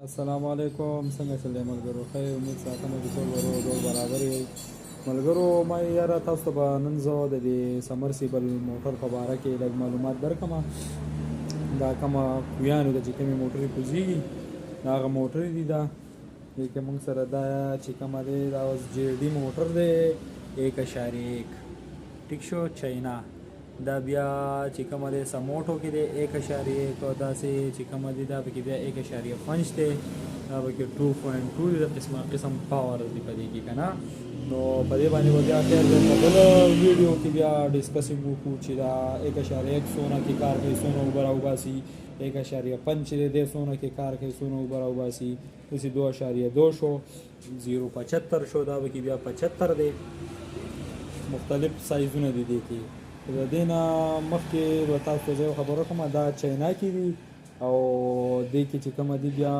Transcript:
السلام علیکم، څنګه چل دی ملګرو؟ خیر امید ساتنه چې ټول ډول برابر وي. ملګرو ما یاره تاسو ته به نن زه د دې سمرسیبل موټر په باره کې لږ معلومات درکړم. دا کومه کویانو ده چې کومې موټرې کوزیږي دا هغه موټرې دي. دا دې کې موږ سره دا چې کومه دی دا اوس جی ډي موټر دی 1.1 ټیک شو چاینا. دا بیا چې کومه دی سموټو کې دی 1.1 او داسې چې کومه دی دا پکې بیا 1.5 دی. دا پکې 2.2 دی. قسم پاور دی په دې کې که نه. نو په دې باندې به بیا خیر دی په بل ویډیو کې بیا ډسکسینګ وکړو چې دا 1.1 څونه کې کار کوي، څونه اوبه راوباسي، 1.5 چې دی څونه کې کار کوي، څونه اوبه راوباسي. داسې 2.2 شو، 0.75 شو، دا پکې بیا 75 دی. مختلف سایزونه دي دې کې. د دې نه مخکې به تاسو ته زه یو خبره کوم، دا چاینا کې دي او دې کې چې کومه دي بیا